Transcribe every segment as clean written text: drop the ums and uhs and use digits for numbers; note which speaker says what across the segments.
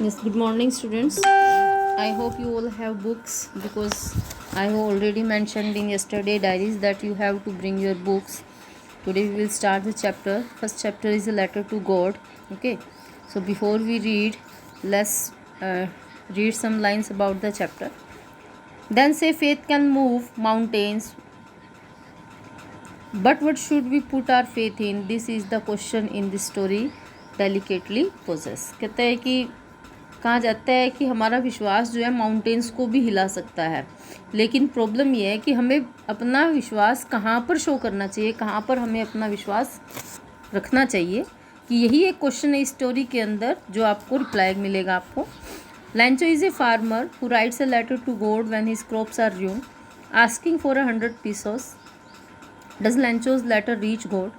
Speaker 1: Yes, good morning, students. I hope you all have books because I have already mentioned in yesterday diaries that you have to bring your books. Today we will start the chapter. First chapter is a letter to God. Okay, so before we read, let's read some lines about the chapter. Then say faith can move mountains, but what should we put our faith in? This is the question in this story delicately possess. कहते हैं कि कहा जाता है कि हमारा विश्वास जो है माउंटेन्स को भी हिला सकता है, लेकिन प्रॉब्लम ये है कि हमें अपना विश्वास कहाँ पर शो करना चाहिए, कहाँ पर हमें अपना विश्वास रखना चाहिए, कि यही एक क्वेश्चन है इस स्टोरी के अंदर जो आपको रिप्लाई मिलेगा आपको. Lencho is a farmer who writes a letter to God when his crops are ruined, asking for 100 pesos. Does Lancho's letter reach God?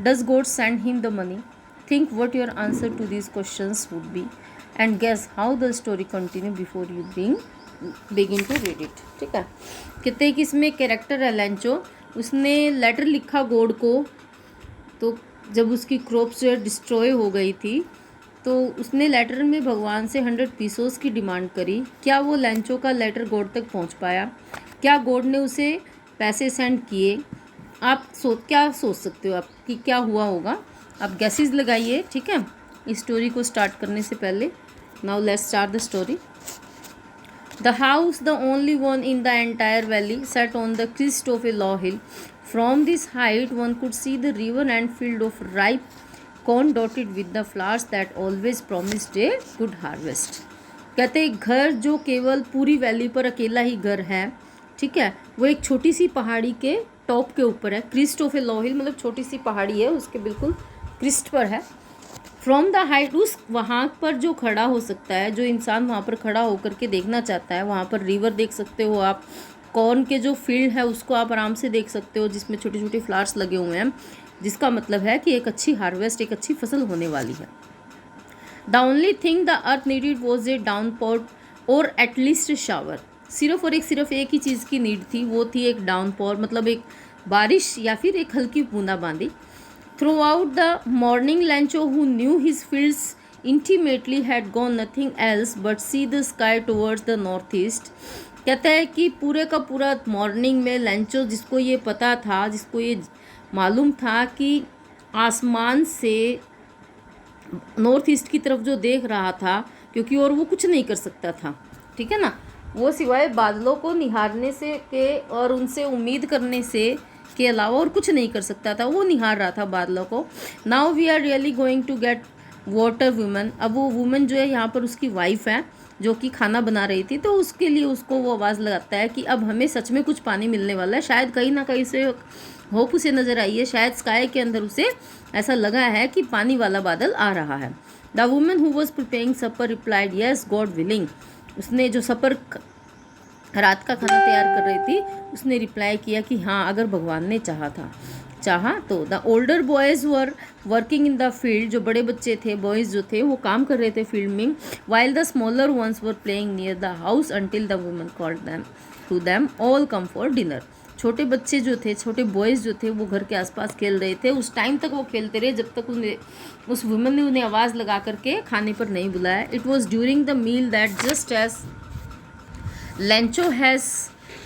Speaker 1: Does God send him the money? Think what your answer to these questions would be and guess how the story continue before you begin to read it. ठीक है, कहते हैं कि इसमें character है लैंचो. उसने letter लिखा God को, तो जब उसकी क्रॉप्स जो है डिस्ट्रॉय हो गई थी तो उसने लेटर में भगवान से 100 पीसोस की डिमांड करी. क्या वो लैंचो का लेटर गॉड तक पहुंच पाया? क्या गॉड ने उसे पैसे सेंड किए? आप क्या सोच सकते हो आप कि क्या हुआ होगा? आप गैसेस लगाइए. ठीक है, इस स्टोरी को स्टार्ट करने से पहले now let's start the story. The house, the only one in the entire valley, set on the crest of a low hill. From this height one could see the river and field of ripe corn dotted with the flowers that always promised a good harvest. कहते हैं घर जो केवल पूरी valley पर अकेला ही घर है, ठीक है, वो एक छोटी सी पहाड़ी के टॉप के ऊपर है. क्रिस्ट ऑफ ए लॉ हिल मतलब छोटी सी पहाड़ी है, उसके बिल्कुल क्रिस्ट पर है. फ्रॉम द हाइट, उस वहाँ पर जो खड़ा हो सकता है, जो इंसान वहाँ पर खड़ा होकर के देखना चाहता है, वहाँ पर रिवर देख सकते हो आप. कॉर्न के जो फील्ड है उसको आप आराम से देख सकते हो जिसमें छोटे छोटे फ्लावर्स लगे हुए हैं, जिसका मतलब है कि एक अच्छी हार्वेस्ट, एक अच्छी फसल होने वाली है. The only thing the earth needed was a downpour और एटलीस्ट शावर. सिर्फ एक ही चीज़ की नीड थी, वो थी एक डाउनपोर मतलब एक बारिश या फिर एक हल्की बूंदाबांदी. Through out the morning लैंचो who knew his fields intimately had gone nothing else but see the sky towards the north east. कहता है कि पूरे का पूरा मॉर्निंग में लैंचो, जिसको ये पता था, जिसको ये मालूम था कि आसमान से नॉर्थ ईस्ट की तरफ जो देख रहा था, क्योंकि और वो कुछ नहीं कर सकता था, ठीक है ना, वो सिवाय बादलों को निहारने से के और उनसे उम्मीद करने से के अलावा और कुछ नहीं कर सकता था. वो निहार रहा था बादलों को. Now we are really going to get water woman. अब वो वुमन जो है यहाँ पर उसकी वाइफ है जो कि खाना बना रही थी, तो उसके लिए उसको वो आवाज़ लगाता है कि अब हमें सच में कुछ पानी मिलने वाला है. शायद कहीं ना कहीं से होप उसे नज़र आई है, शायद स्काई के अंदर उसे ऐसा लगा है कि पानी वाला बादल आ रहा है. The woman who was preparing supper replied yes God willing. उसने जो सपर रात का खाना तैयार कर रही थी, उसने रिप्लाई किया कि हाँ, अगर भगवान ने चाहा तो. The older boys were working in the field. जो बड़े बच्चे थे, बॉयज़ जो थे, वो काम कर रहे थे फील्ड में. While the smaller ones were playing near the house until the woman called them to them all come for dinner. छोटे बच्चे जो थे, छोटे बॉयज़ जो थे, वो घर के आसपास खेल रहे थे. उस टाइम तक वो खेलते रहे जब तक उस वुमन ने उन्हें आवाज़ लगा करके खाने पर नहीं बुलाया. It was during the meal that just as Lencho has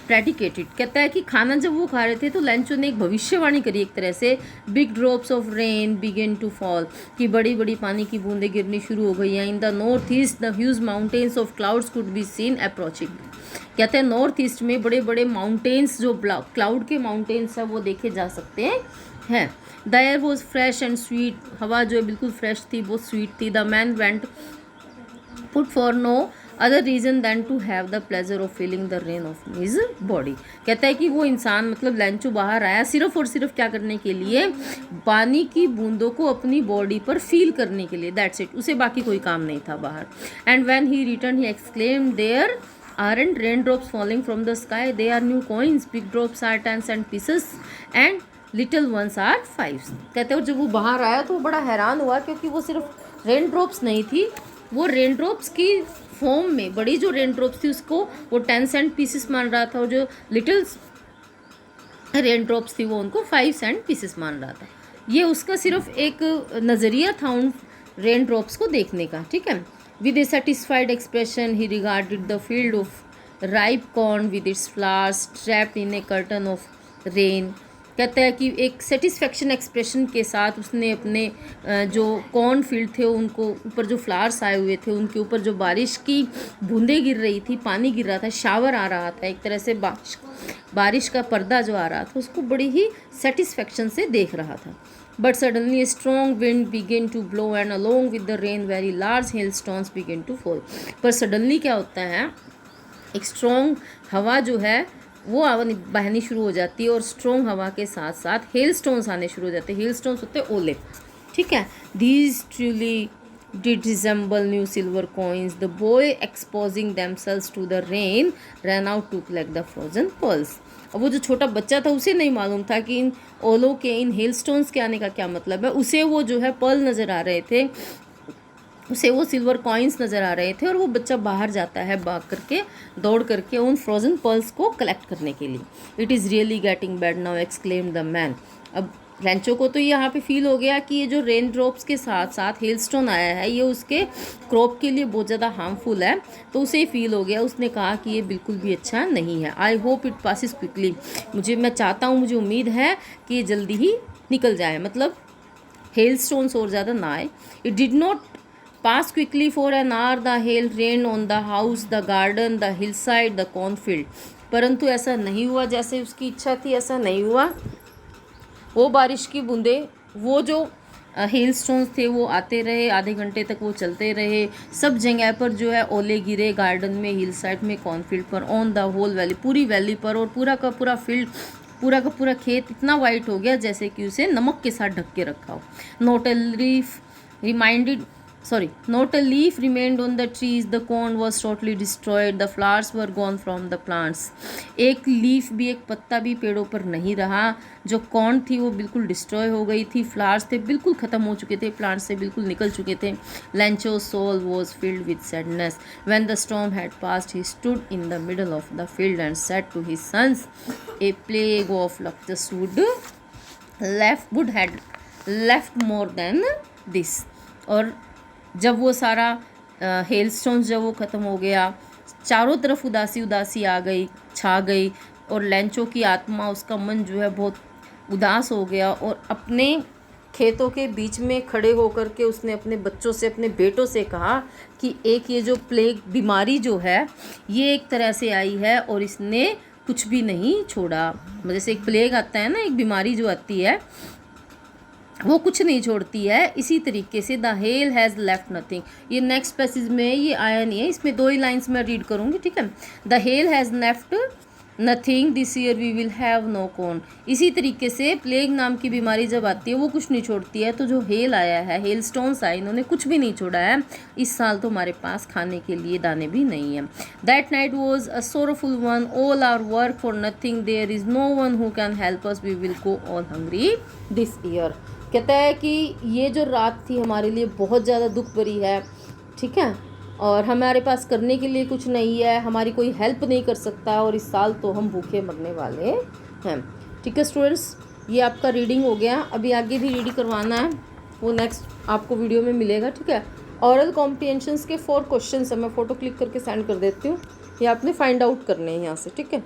Speaker 1: predicated. कहता है कि खाना जब वो खा रहे थे तो लैंचो ने एक भविष्यवाणी करी एक तरह से. Big drops of rain begin to fall, कि बड़ी बड़ी पानी की बूंदें गिरनी शुरू हो गई हैं. In the north east the huge mountains of clouds could be seen approaching. कहते हैं नॉर्थ ईस्ट में बड़े बड़े माउंटेन्स, जो क्लाउड के माउंटेन्स हैं, वो देखे जा सकते हैं. The air was fresh and sweet. हवा जो है बिल्कुल फ्रेश थी, बहुत स्वीट थी. The man went put for no other reason than to have the pleasure of feeling the rain of his body. कहता है कि वो इंसान मतलब लैंचो बाहर आया सिर्फ और सिर्फ क्या करने के लिए? पानी की बूंदों को अपनी बॉडी पर फील करने के लिए. दैट्स इट, उसे बाकी कोई काम नहीं था बाहर. And when he return he exclaimed there aren't raindrops falling from the sky, they are new coins, big drops are 10 cent pieces and little ones are 5. कहते हो जब वो बाहर आया तो वो बड़ा हैरान हुआ, क्योंकि वो सिर्फ रेन ड्रॉप्स नहीं थी, वो रेन ड्रॉप्स की फॉर्म में बड़ी जो रेन ड्रॉप्स थी उसको वो 10 सेंट पीसेस मान रहा था, और जो लिटिल रेन ड्रॉप्स थी वो उनको 5 सेंट पीसेस मान रहा था. ये उसका सिर्फ एक नज़रिया था उन रेन ड्रॉप्स को देखने का. ठीक है, with A satisfied expression he regarded the field of ripe corn with its flowers trapped in A curtain of rain. कहता है कि एक सेटिस्फेक्शन एक्सप्रेशन के साथ उसने अपने जो कॉर्न फील्ड थे उनको ऊपर जो फ्लावर्स आए हुए थे उनके ऊपर जो बारिश की बूंदें गिर रही थी, पानी गिर रहा था, शावर आ रहा था, एक तरह से बारिश का पर्दा जो आ रहा था उसको बड़ी ही सेटिस्फेक्शन से देख रहा था। But suddenly a strong wind begin to blow and along with the rain very large hail stones begin to fall. पर सडनली क्या होता है, एक स्ट्रॉन्ग हवा जो है वो बहनी शुरू हो जाती है और स्ट्रॉन्ग हवा के साथ साथ हेल स्टोन्स आने शुरू हो जाते हैं। हेल स्टोन्स होते हैं ओले, ठीक है। These truly did resemble new silver coins. The boy exposing themselves to the rain ran out to collect the frozen pearls. अब वो जो छोटा बच्चा था उसे नहीं मालूम था कि इन ओलों के, इन हेल स्टोन्स के आने का क्या मतलब है। उसे वो जो है पर्ल नज़र आ रहे थे, उसे वो सिल्वर कॉइन्स नज़र आ रहे थे और वो बच्चा बाहर जाता है भाग करके, दौड़ करके उन फ्रोजन पर्ल्स को कलेक्ट करने के लिए। It is really getting bad now exclaimed the man. अब लैंचो को तो यहाँ पे फील हो गया कि ये जो रेन ड्रॉप्स के साथ साथ हेलस्टोन आया है ये उसके क्रॉप के लिए बहुत ज़्यादा हार्मफुल है, तो उसे फील हो गया। उसने कहा कि ये बिल्कुल भी अच्छा नहीं है। I hope it passes quickly. मैं चाहता हूँ, मुझे उम्मीद है कि ये जल्दी ही निकल जाए, मतलब हेलस्टोन्स और ज़्यादा ना आए। It did not pass quickly for an hour. The hail rained on the house, the garden, the hillside, the cornfield. परंतु ऐसा नहीं हुआ जैसे उसकी इच्छा थी, ऐसा नहीं हुआ। वो बारिश की बूंदें, वो जो हेल स्टोन्स थे वो आते रहे, आधे घंटे तक वो चलते रहे। सब जगह पर जो है ओले गिरे, गार्डन में, हिल साइड में, कॉर्नफील्ड पर, ऑन द होल वैली, पूरी वैली पर, और पूरा का पूरा फील्ड, पूरा का पूरा खेत इतना वाइट हो गया जैसे कि उसे नमक के साथ ढक के रखा हो। Not a leaf remained on the trees. The corn was totally destroyed. The flowers were gone from the plants. एक लीफ भी, एक पत्ता भी पेड़ों पर नहीं रहा। जो कॉर्न थी वो बिल्कुल डिस्ट्रॉय हो गई थी। फ्लावर्स थे बिल्कुल ख़त्म हो चुके थे, प्लांट्स से बिल्कुल निकल चुके थे। Lancho's soul was filled with sadness. When the storm had passed, he stood in the middle of the field and said to his sons, "A plague of locusts would had left more than this." और जब वो सारा hail stones जब वो ख़त्म हो गया, चारों तरफ उदासी उदासी आ गई, छा गई, और लैंचो की आत्मा, उसका मन जो है बहुत उदास हो गया। और अपने खेतों के बीच में खड़े होकर के उसने अपने बच्चों से, अपने बेटों से कहा कि एक ये जो प्लेग बीमारी जो है ये एक तरह से आई है और इसने कुछ भी नहीं छोड़ा। जैसे एक प्लेग आता है ना, एक बीमारी जो आती है वो कुछ नहीं छोड़ती है, इसी तरीके से the hail has left nothing. ये नेक्स्ट पैसेज में ये आया नहीं है, इसमें 2 ही लाइन्स में रीड करूँगी, ठीक है। The hail has left nothing this year we will have no corn. इसी तरीके से प्लेग नाम की बीमारी जब आती है वो कुछ नहीं छोड़ती है, तो जो हेल आया है, हेल स्टोन्स आए, इन्होंने कुछ भी नहीं छोड़ा है। इस साल तो हमारे पास खाने के लिए दाने भी नहीं है। That night was a sorrowful one, all our work for nothing, there is no one who can help us, we will go all hungry this year. कहता है कि ये जो रात थी हमारे लिए बहुत ज़्यादा दुख भरी है, ठीक है, और हमारे पास करने के लिए कुछ नहीं है, हमारी कोई हेल्प नहीं कर सकता, और इस साल तो हम भूखे मरने वाले हैं। ठीक है स्टूडेंट्स, ये आपका रीडिंग हो गया। अभी आगे भी रीडिंग करवाना है, वो नेक्स्ट आपको वीडियो में मिलेगा, ठीक है। ऑरल कॉम्प्रिहेंशंस के 4 क्वेश्चन है, मैं फ़ोटो क्लिक करके सेंड कर देती हूँ, ये आपने फाइंड आउट करने हैं यहाँ से, ठीक है।